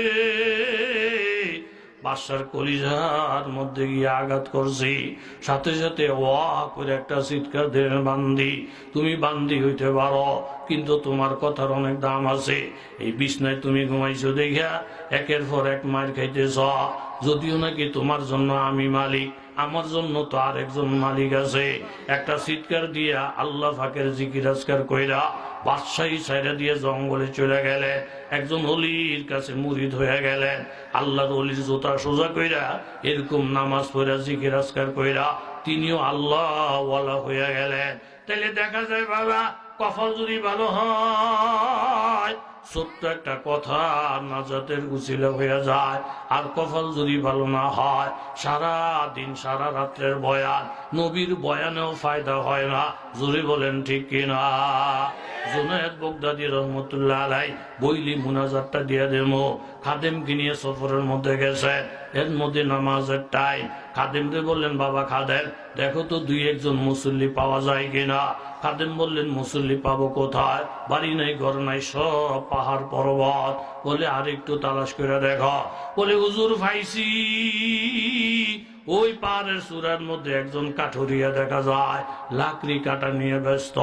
Speaker 1: বাদশার কলিজার মধ্যে গিয়ে আঘাত করছি। সাথে সাথে ওয়া করে একটা চিৎকার দিলেন, বান্দি তুমি বান্দি হইতে পারো, কিন্তু তোমার কথার অনেক দাম আছে। এই বিছনায় তুমি ঘুমাইছো দেখা একের পর এক মার খাইতেছ, যদিও নাকি তোমার জন্য আমি মালিক, আমার জন্য তো আর একজন মালিক আছে। একটা চিৎকার দিয়া আল্লাহ ফাকের জিকির আজকার কইরা বাদশাহী ছাইরা দিয়ে জঙ্গলে চলে গেলেন। একজন অলির কাছে মুরিদ হয়ে গেলেন। আল্লাহর অলির জোতা সোজা কইরা এরকম নামাজ পড়া জিকির আজকার কইরা তিনিও আল্লাহ ওয়ালা হয়ে গেলেন। তাইলে দেখা যায় বাবা, কপাল যদি ভালো হয় ছোট্ট একটা কথা নাজাতের উছিলা হয়ে যায়। আর কপাল যদি ভালো না হয়, সারা দিন সারা রাত্রের বয়ান, নবীর বয়ানেও ফায়দা হয় না। জোরে বলেন ঠিক কিনা? জুনায়েদ বাগদাদী রহমতুল্লাহ আলাই বইলি মুনাজাতটা দিয়ে দেবো। খাদেমকে নিয়ে সফরের মধ্যে গেছে, এর মধ্যে নামাজের টাইম। খাদেমকে বললেন, বাবা খাদেম দেখো তো 2-1 মুসল্লি পাওয়া যায় কিনা। খাদেম বললেন, মুসল্লি পাবো কোথায়, বাড়ি নাই ঘর নাই, সব পাহাড় পর্বত। বলে আর একটু তালাশ করে দেখো। বলে হুজুর পাইছি, ওই পাহাড়ের চূড়ার মধ্যে একজন কাঠুরিয়া দেখা যায়, লাকড়ি কাটা নিয়ে ব্যস্ত।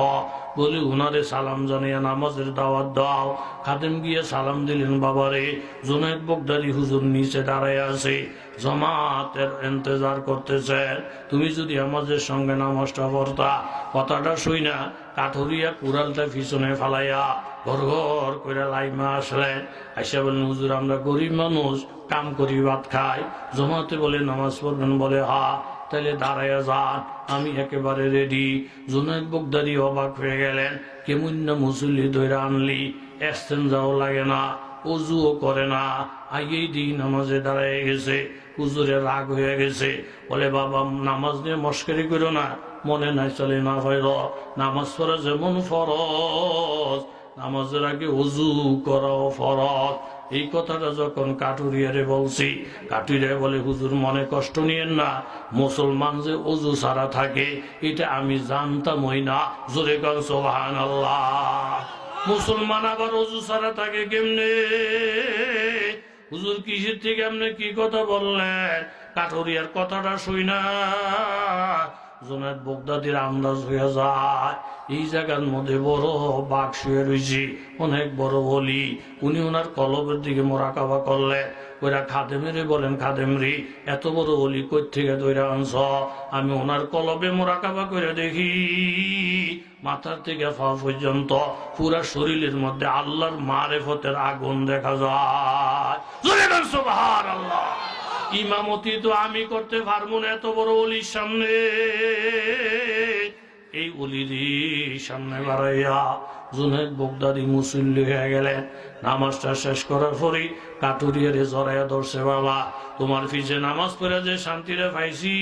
Speaker 1: বলে উনারে সালাম জানিয়ে নামাজের দাওয়াত দাও। খাদেম গিয়ে সালাম দিলেন, বাবারে জুনায়েদ বাগদাদী হুজুর নিচে দাঁড়ায় আছে, জামাতের ইন্তজার করতেছেন, তুমি যদি আমাদের সঙ্গে নামাজটা পড়তা। কথাটা শুই না কাঠুরিয়া কুড়ালটা পিছনে ফালাইয়া ঘর ঘর করে লাইমা আসলেন। আইসা বলেন, হুজুর আমরা গরিব মানুষ, কাম করি ভাত খাই, জমাতে বলে নামাজ পড়বেন? বলে হা, তাহলে দাঁড়াইয়া যান, আমি একেবারে রেডি। জুনায়েদ বাগদাদী অবাক হয়ে গেলেন, কেমন না মুসল্লি ধরে আনলি, এক্সচেঞ্জাও লাগে না, অজুও করে না, আগেই দিই নামাজে দাঁড়ায় গেছে। হুজুরের রাগ হয়ে গেছে। বলে, বাবা নামাজ নিয়ে মস্করি করো না, মনে নাই চলে না হয়, নামাজ পড়া যেমন ফরজ, নামাজের আগে অজু করাও ফরজ। এই কথাটা যখন কাঠুরিয়ারে বলছি, কাঠুরিয়া বলে, হুজুর মনে কষ্ট নিয়েন না, মুসলমান যে অজু ছাড়া থাকে এটা আমি জানতামই না। জোরে কান সুবহানাল্লাহ। মুসলমান আবার অজু ছাড়া থাকে কেমনে? হুজুর কিসের থেকে আপনি কি কথা বললেন? কাঠুরিয়ার কথাটা শুই না জুনায়েদ বাগদাদির আন্দাজ হয়ে যায় এই জায়গার মধ্যে বড় বাঘ শুয়ে রয়েছে, অনেক বড় ওলি। উনি ওনার কলবের দিকে মোরাকাবা করলে ওরা খাদেমেরে বলেন, খাদেমরি এত বড় ওলি কই থেকে দইরা আনছ? আমি ওনার কলবে মোরাকাবা করে দেখি মাথার থেকে পা পর্যন্ত পুরা শরীরের মধ্যে আল্লাহর মারেফতের আগুন দেখা যায়। সুবহানাল্লাহ। ইমামতি তো আমি করতে পারবো না এত বড় ওলির সামনে। এই ওলিরই সামনে বাড়াইয়া জুনায়েদ বাগদাদি মুসল্লি হয়ে গেলেন। নামাজটা শেষ করার পরেই কাটুরিয়ারে জড়াইয়া ধরছে, বাবা তোমার পিছে নামাজ পড়ে যে শান্তিরে পাইছি,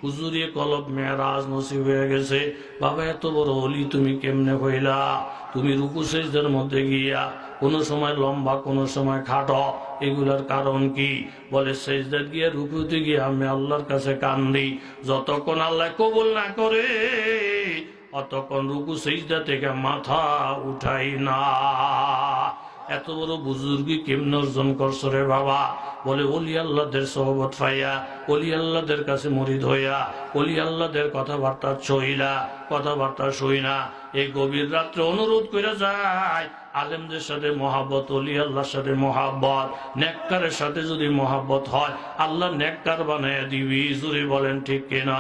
Speaker 1: হুজুরি কলব মেরাজ নসিব হয়ে গেছে। বাবা এত বড় ওলি তুমি কেমনে হইলা? তুমি রুকু সেজদার মধ্যে গিয়া কোনো সময় লম্বা কোনো সময় খাটো, এগুলার কারণ কি? বলে সেজদার গিয়া রুকুতে গিয়ে আমি আল্লাহর কাছে কান্দি, যতক্ষণ আল্লাহ কবুল না করে অতক্ষণ রুকু সেজদা থেকে মাথা উঠাই না। এত বড় বুজুর্গি কেমনে অর্জন করছো রে বাবা? বলে অলি আল্লাহদের সোহবত পাইয়া, অলি আল্লাহদের কাছে মরিদ হইয়া, অলি আল্লাহদের কথাবার্তা চইলা, কথাবার্তা শুই না। এই গভীর রাত্রে অনুরোধ করে যায় আলেমদের সাথে মহাব্বত, অলি আল্লাহর সাথে মহাব্বত, নেককারের সাথে যদি মহাব্বত হয় আল্লাহ নেককার বানাইয়া দিবি। জুড়ে বলেন ঠিক কিনা?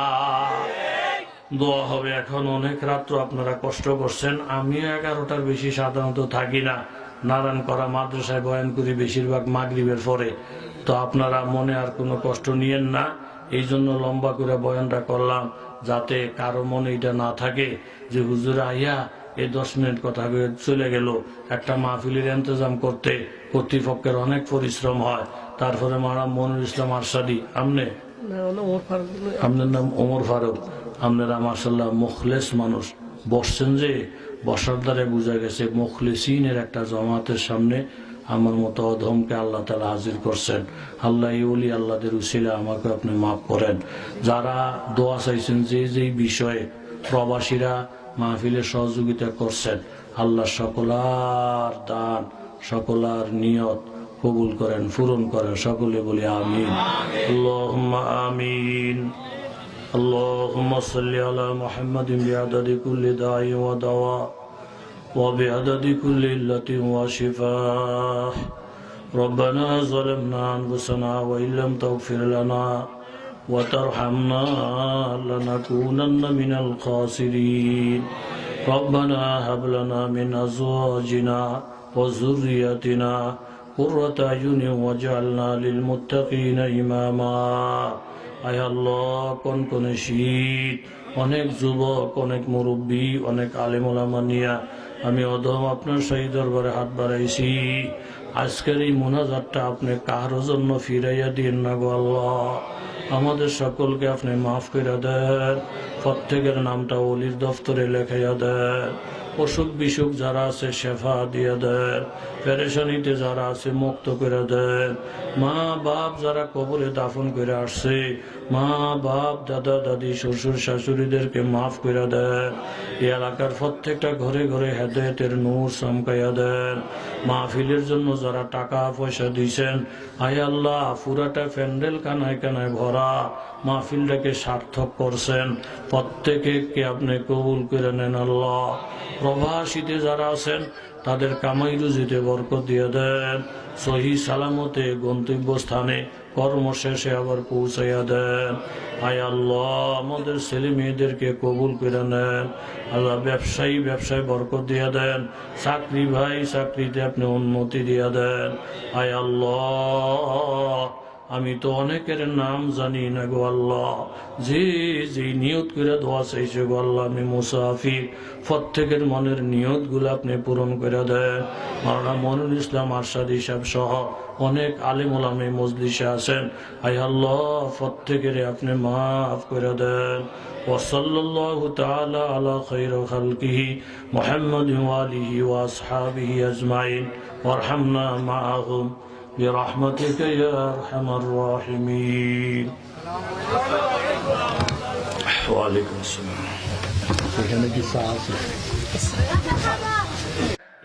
Speaker 1: দোয়া হবে। এখন অনেক রাত্র আপনারা কষ্ট করছেন, আমি 11টার বেশি সাধারণত থাকি না। নারায়ণ করা মাদ্রাসায় বয়ান করি বেশিরভাগ মাগরিবের পরে, তো আপনারা মনে আর কোনো কষ্ট নিয়েন না। এই জন্য লম্বা করে বয়ানটা করলাম, যাতে কারো মনে এটা না থাকে যে হুজুর আইয়া এই 10 মিনিট কথা চলে গেল। একটা মাহফিলের ইন্তজাম করতে কর্তৃপক্ষের অনেক পরিশ্রম হয়। তারপরে মারা মনুর ইসলাম আরশাদি, আপনার নাম ওমর ফারুক, আপনারা মাশাআল্লাহ মুখলেস মানুষ। বসছেন যে বসার দ্বারে বোঝা গেছে মুখলেসিনের একটা জমাতের সামনে আমার মতো অধমকে আল্লাহ তাআলা হাজির করছেন। আল্লাহ এই ওলি আল্লাহদের উসিলা আমাকে আপনি মাফ করেন। যারা দোয়া চাইছেন যে যেই বিষয়ে প্রবাসীরা মাহফিলের সহযোগিতা করছেন, আল্লাহ সকলার দান সকলার নিয়ত কবুল করেন, পূরণ করেন। সকলে বলি আমিন, আল্লাহুম্মা আমিন। اللهم صل على محمد بعدد كل داع ودواء وبعدد كل علة وشفاء. ربنا ظلمنا أنفسنا وإن لم تغفر لنا وترحمنا لنكونن من الخاسرين. ربنا هب لنا من أزواجنا وذريتنا قرة أعين واجعلنا للمتقين إماما. আয় আল্লাহ, কোন শীত, অনেক যুবক, অনেক মুরব্বী, অনেক আলেম ওলামা নিয়া আমি অধম আপনার সেই দরবারে হাত বাড়াইছি। আজকের এই মুনাজাতটা আপনি কারো জন্য ফিরাইয়া দিন না গো আল্লাহ। আমাদের সকলকে আপনি মাফ করে দেন, প্রত্যেকের নামটা ওলির দফতরে লেখাইয়া দেন। অসুখ বিসুখ যারা আছে শেফা দিয়ে দেন, পেরেশানিতে যারা আছে মুক্ত করে দেন। মা বাপ যারা কবরে দাফন করে আসছে, মা বাপ দাদা দাদি শ্বশুর শাশুড়িদেরকে মাফ করে দেন। এই এলাকার প্রত্যেকটা ঘরে ঘরে হেদায়েতের নূর চমকাইয়া দেন। মাহফিলের জন্য যারা টাকা পয়সা দিয়েছেন, আয় আল্লাহ পুরাটা প্যান্ডেল কানায় কানায় ভরা, মাহফিলটাকে সার্থক করছেন। প্রত্যেকে আপনি কবুল করে নেন আল্লাহ। প্রবাসীতে যারা আছেন তাদের কামাই রুজিতে বরকত দিয়ে দেন। সহি সালামতে গন্তব্যস্থানে কর্মশেষে আবার পৌঁছাইয়া দেন। আয় আল্লাহ আমাদের ছেলে মেয়েদেরকে কবুল করে নেন আল্লাহ। ব্যবসায় বরকত দিয়ে দেন। চাকরি ভাই চাকরিতে আপনি উন্নতি দিয়ে দেন। আয় আল্লাহ আমি তো অনেকের নাম জানি না গো আল্লাহ, যে নিয়ত করে দোয়া চাইছে গো আল্লাহ আমি মুসাফির, প্রত্যেকের মনের নিয়ত গুলো আপনি পূরণ করে দেন। মাওলানা মনুর ইসলাম আরশাদি সাহেব সহ অনেক আলেম ওলামা মজলিসে আছেন, আয় আল্লাহ প্রত্যেকের আপনি মাফ করে দেন। ওয়াসাল্লাল্লাহু তাআলা আলা খায়রি খালকিহি মুহাম্মাদিন ওয়া আলিহি ওয়া আসহাবিহি আজমাইন ওয়ারহামনা মাআহুম برحمتك يا أرحم الراحمين. وعليكم السلام.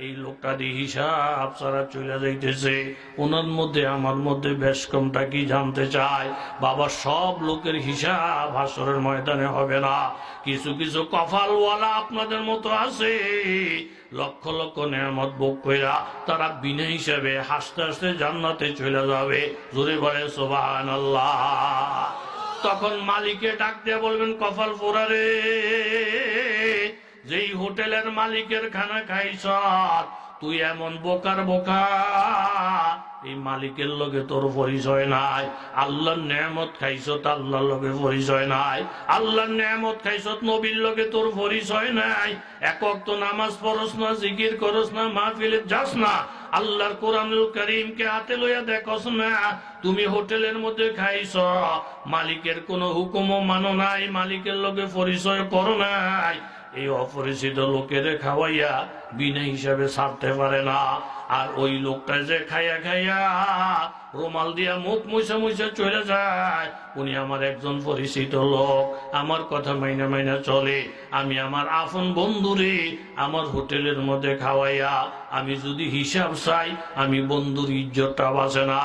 Speaker 1: এই লোকটা দিয়ে হিসাব ছাড়া চলে যাইতেছে, ওনার মধ্যে আমার মধ্যে বেশ কমটা কি জানতে চায়। বাবা, সব লোকের হিসাব হাসরের ময়দানে হবে না। কিছু কিছু কপালওয়ালা আপনাদের মতো আছে, লক্ষ লক্ষ নেয়ামত ভোগ কইরা তারা বিনা হিসাবে হাসতে হাসতে জান্নাতে চলে যাবে। জোরে বলে সুবহানাল্লাহ। তখন মালিকে ডাক দিয়ে বলবেন, কপাল পোড়া রে, যেই হোটেলের মালিকের খানা খাইছ তুই এমন বোকার বোকা, এই মালিকের লগে তোর পরিচয় নাই। আল্লাহর নেয়ামত খাইছত, আল্লাহর লগে পরিচয় নাই। আল্লাহর নেয়ামত খাইছত, নবীর লগে তোর পরিচয় নাই। এক ওয়াক্ত নামাজ পড়স না, জিকির করস না, মাহফিলে যাস না, আল্লাহর কোরআনুল কারীমকে হাতে লইয়া দেখস না। তুমি হোটেলের মধ্যে খাইছ, মালিকের কোনো হুকুমও মানো নাই, মালিকের লগে পরিচয় করো নাই। এই অপরিচিত লোকের খাওয়াইয়া বিনা হিসাবে ছাড়তে পারে না। আর ওই লোকটা যে খাইয়া খাইয়া রুমাল দিয়া মুখ মুছে মুছে চলে যায়, উনি আমার একজন পরিচিত লোক, আমার কথা মাইনা মাইনা চলে। আমি আমার আপন বন্ধুরে আমার হোটেলের মধ্যে খাওয়াইয়া আমি যদি হিসাব চাই, আমি বন্ধুর ইজ্জতটা বাঁচে না।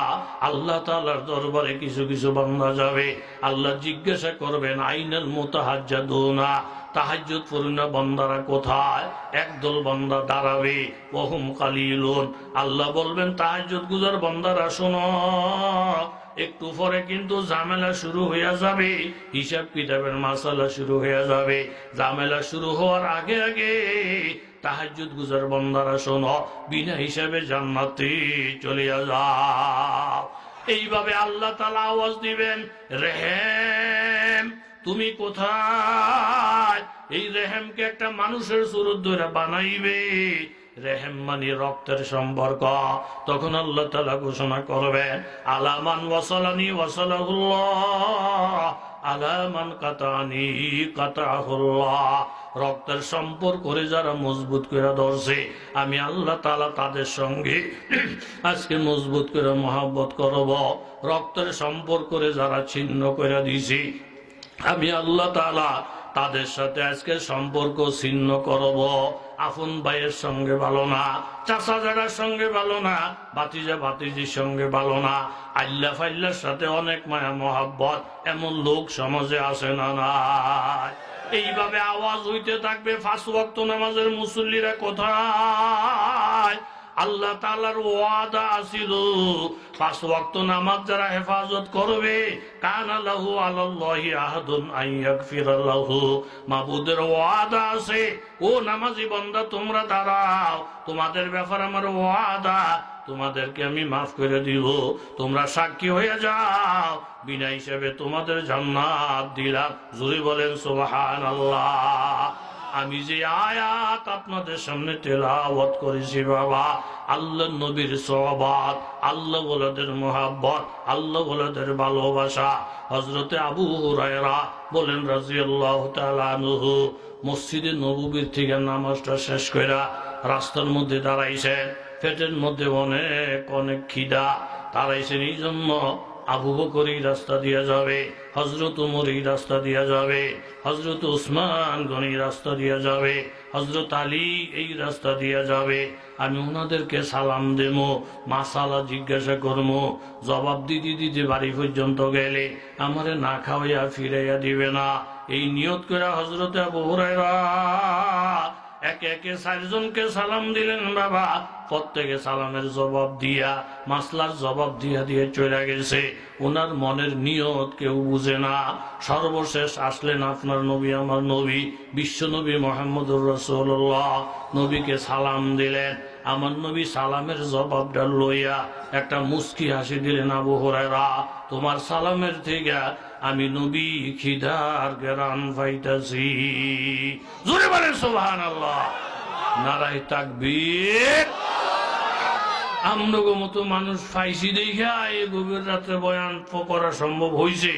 Speaker 1: আল্লাহ তাআলার দরবারে কিছু কিছু বান্দা যাবে, আল্লাহ জিজ্ঞাসা করবেন, আইনাল মুতাহাজ্জাদুনা, তাহাজ্জুদ পড়ুন না বান্দারা কোথায়? একদল বান্দা দাঁড়াবে, ওহুম কালিলুন, আল্লাহ বলবেন তাহাজ্জুদ গুজার বান্দারা শোনো, একটু পরে কিন্তু ঝামেলা শুরু হয়ে যাবে, হিসাব কিতাবের মাসালা শুরু হয়ে যাবে। ঝামেলা শুরু হওয়ার আগে আগে তাহাজ্জুদ গুজার বান্দারা শোনো, বিনা হিসাবে জান্নাতে চলে যাও। এইভাবে আল্লাহ তাআলা আওয়াজ দিবেন, রেহেম তুমি কোথায়? এই রেহেমকে একটা মানুষের সুরত ধরে বানাইবে। রেহেম মানে রক্তের সম্পর্ক। তখন আল্লাহ তাআলা ঘোষণা করবেন, আলামান ওয়াসালানি ওয়াসালাহুল্লাহ, আলামান কাতানি কাতাহুল্লাহ। রক্তের সম্পর্ক করে যারা মজবুত করে ধরছে, আমি আল্লাহ তাআলা তাদের সঙ্গে আজকে মজবুত করে মহব্বত করব। রক্তের সম্পর্ক করে যারা ছিন্ন করে দিছি, আমি আল্লাহ তাআলা তাদের সাথে আজকে সম্পর্ক ছিন্ন করব। আপন ভাইয়ের সঙ্গে ভালো না, চাচা জাগার সঙ্গে ভালো না, ভাতিজা ভাতিজির সঙ্গে ভালো না, আল্লাহ ফাল্লার সাথে অনেক মায়া মহাব্বত, এমন লোক সমাজে আসে না নাই? এইভাবে আওয়াজ হইতে থাকবে, পাঁচ ওয়াক্ত নামাজের মুসল্লিরা কোথায়? আল্লাহ তাআলার ওয়াদা আছিল, পাঁচ ওয়াক্ত নামাজ যারা হেফাজত করবে, কানা লাহু আলাল্লাহি আহাদুন আন ইয়াগফিরা লাহু, মাবুদের ওয়াদা আছে, ও নামাজি বান্দা তোমরা দাঁড়াও, তোমাদের ব্যাপারে আমার ওয়াদা, তোমাদেরকে আমি মাফ করে দিব, তোমরা সাক্ষী হয়ে যাও, বিনা হিসাবে তোমাদের জান্নাত দিলাম। জোরে বলেন সুবহানাল্লাহ। আমি যে আয়াত আপনাদের সামনে তেলাওয়াত করেছি বাবা, আল্লাহ নবীর সওয়াবাত, আল্লাহ ওয়ালাদের মুহাব্বত, আল্লাহ ওয়ালাদের ভালোবাসা। হযরতে আবু হুরায়রা বলেন রাদিয়াল্লাহু তাআলা আনহু, মসজিদে নববীর থেকে নামাজটা শেষ কইরা রাস্তার মধ্যে দাঁড়াইছেন, পেটের মধ্যে অনেক অনেক খিদা, দাঁড়াইছেন এই জন্য আবু বকর এই রাস্তা দিয়া যাবে, হযরত ওমর এই রাস্তা দিয়া যাবে, হযরত উসমান গনি রাস্তা দিয়া যাবে, হযরত আলী এই রাস্তা দিয়া যাবে। আমি ওনাদেরকে সালাম দেব, মাসালা জিজ্ঞাসা করব, জবাব দিতে দিতে বাড়ি পর্যন্ত গেলে আমারে না খাওয়াইয়া ফিরাইয়া দিবে না। এই নিয়ত করে হযরতে আবু হুরায়রা একে একে চারজনকে সালাম দিলেন বাবা, প্রত্যেকে সালামের জবাব দিয়া, মাসলার জবাব দিয়া দিয়ে চলে গেছে। ওনার মনের নিয়ত কেউ বুঝে না। সর্বশেষ আসলেন আপনার নবী, আমার নবী, বিশ্ব নবী মুহাম্মদুর রাসূলুল্লাহ। নবীকে সালাম দিলেন, আমার নবী সালামের জবাবটা লইয়া একটা মুস্কি হাসি দিলেন, আবু হুরায়রা তোমার সালামের থেকে আমি নবী খিদার গেরান পাইতাছি। জোরে বলেন সুবহানাল্লাহ, নারায়ে তাকবীর। আমনগো মতো মানুষ পাইছি দেখা এই গভীর রাত্রে বয়ান করা সম্ভব হইছে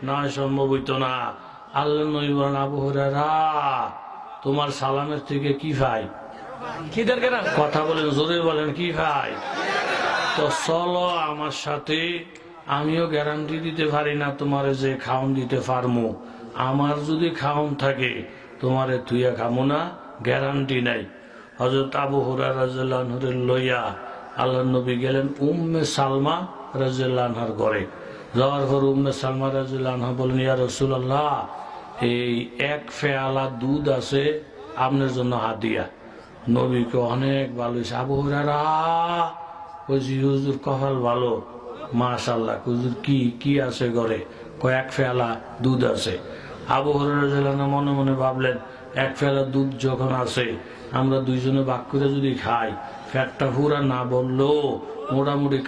Speaker 1: না? সম্ভব হইতো না। আল্লাহ নবী বলেন, আবু হুরায়রা তোমার সালামের থেকে কি পাই? খিদার গেরান। কথা বলেন, জোরে বলেন, কি পাই? তো চলো আমার সাথে, আমিও গ্যারান্টি দিতে পারি না তোমারে যে খাওন দিতে পারমু। আমার যদি খাওন থাকে তোমারে তুইয়া খামো না, গ্যারান্টি নাই। হযরত আবু হুরায়রা রাদিয়াল্লাহু আনহু লইয়া আল্লাহর নবী গেলেন উম্মে সালমা রাদিয়াল্লাহু আনহার ঘরে। যাওয়ার পর উম্মে সালমা রাদিয়াল্লাহু আনহা বলেন, ইয়া রাসূলুল্লাহ, এই এক ফেয়ালা দুধ আছে আপনার জন্য হাদিয়া। নবীকে অনেক ভালো হয়েছে। আবু হুরায়রা বলছি, হুজুর কপাল ভালো, মাশাআল্লাহ। হুজুর কি কি আছে ঘরে? কয়েক ফেয়ালা দুধ আছে। আবু হুরায়রা রাদিয়াল্লাহু আনহু মনে মনে ভাবলেন, এক ফেয়ালা দুধ যখন আছে, আমরা দুইজনে ভাগ করে যদি খাই, ফ্যাটটা পুরা না বললেও মোটামুটি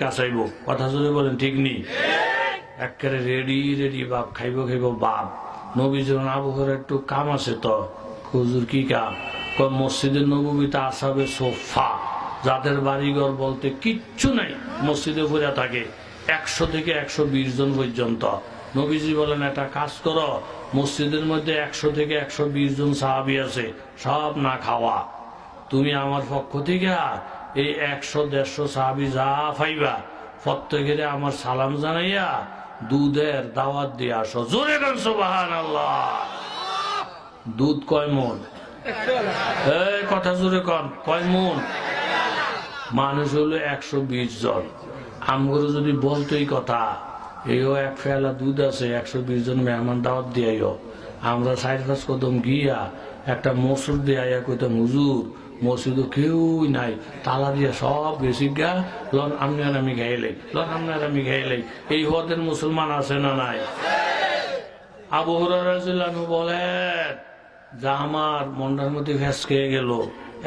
Speaker 1: কাঁচাইব। কথা যদি বলেন ঠিক নেই? একেবারে রেডি বাপ, খাইব বাপ। নবী যখন আবু হুরায়রা একটু কাম আছে তো। হুজুর কি কাম? মসজিদে নববীতে আসহাবে সোফা, যাদের বাড়িঘর বলতে কিচ্ছু নাই, মসজিদে পড়ে থাকে 100 থেকে 120 জন পর্যন্ত। নবীজি বলেন, একটা কাজ করো, মসজিদের মধ্যে 100 থেকে 120 জন সাহাবী আছে, সব না খাওয়া। তুমি আমার পক্ষ থেকে এই 100-150 সাহাবী যা পাইবা প্রত্যেকের আমার সালাম জানাইয়া দুধের দাওয়াত দিয়ে আসো। জোরে গান সুবহানাল্লাহ। দুধ কয় মন? এই কথা জোরে কন, কয় মন? মানুষ হলো 120 জন। আমগুলো যদি বলতোই কথা, এইও এক ফেলা দুধ আছে, 120 জন মেহমান দাওয়াত দিয়াইও। আমরা 4-5 কদম গিয়া একটা মসুর দিয়ে আইয়া কইতাম, হুজুর মসজিদও কেউই নাই, তালা দিয়া সব বেশি গা, লন আপনার আমি খাইলে। এই হদের মুসলমান আছে না নাই? আবু হুরায়রা রাদিয়াল্লাহু আনহু বলেন, যা আমার মনটার মধ্যে ফ্যাস খেয়ে গেল,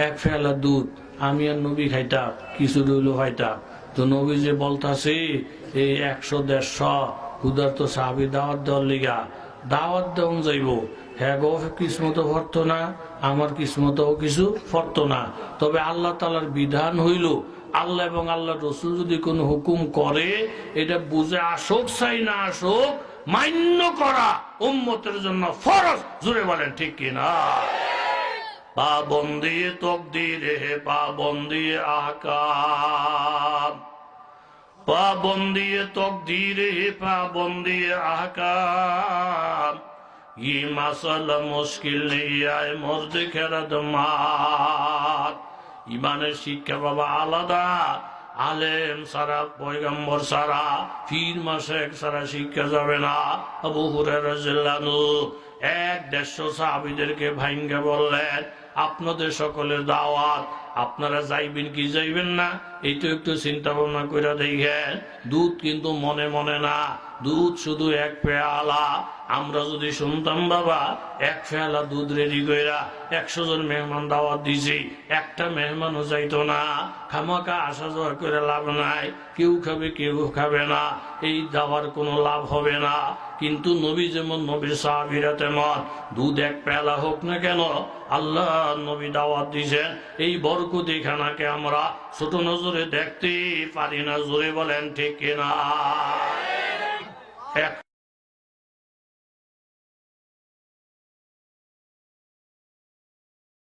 Speaker 1: এক ফেলা দুধ আমি আর নবী খাইতাম, কিছু রইল খাইতাম। তো নবী যে বলতাছে এই 100-150 ক্ষুধার্ত সাহাবী দাওয়াত দেওয়ার লিগা, দাওয়াত দেওয়া যাইব। হ্যাঁ গো, কিসমত ফরত না, আমার কিসমতও কিছু ফরত না। তবে আল্লাহ তাআলার বিধান হইল, আল্লাহ এবং আল্লাহ রসুল যদি কোনো হুকুম করে, এটা বুঝে আসুক চাই না আসুক, মান্য করা উম্মতের জন্য ফরজ। জুড়ে বলেন ঠিক কিনা? পাবন্দি তকদিরে পাবন্দি আহকাম, পাবন্দি তকদিরে পাবন্দি আহকাম, ये मसला मुश्किल नहीं आए मर्द खेरात मात। ইমানের শিক্ষা বাবা আলাদা, আলেম সারা, পয়গম্বর সারা, পীর মাশায়েখ সারা শিক্ষা যাবে না। আবু হুরায়রা রাদিয়াল্লাহু আনহু 150 সাহাবীদেরকে ভাঙ্গা বললেন, আপনাদের সকলের দাওয়াত, আপনারা যাইবেন কি যাইবেন না এইটা একটু চিন্তা ভাবনা করে দেখেন। দুধ কিন্তু মনে মনে না, দুধ শুধু এক পেয়ালা। আমরা যদি শুনতাম বাবা, এক পেয়ালা দুধ রেডি কইরা 100 জন মেহমান দাওয়াত দিছি, একটা মেহমানও যাইতো না। খামাকা আসা যাওয়া করে লাভ নাই, কেউ খাবে কেউ খাবে না, এই দাওয়ার কোনো লাভ হবে না। কিন্তু নবী যেমন, নবীর সাহাবীরা তেমন, দুধ এক পেয়ালা হোক না কেন, আল্লাহ নবী দাওয়াত দিয়েছেন। এই বরকতি খানাকে আমরা ছোট নজরে দেখতে পারি না। জোরে বলেন ঠিক কিনা?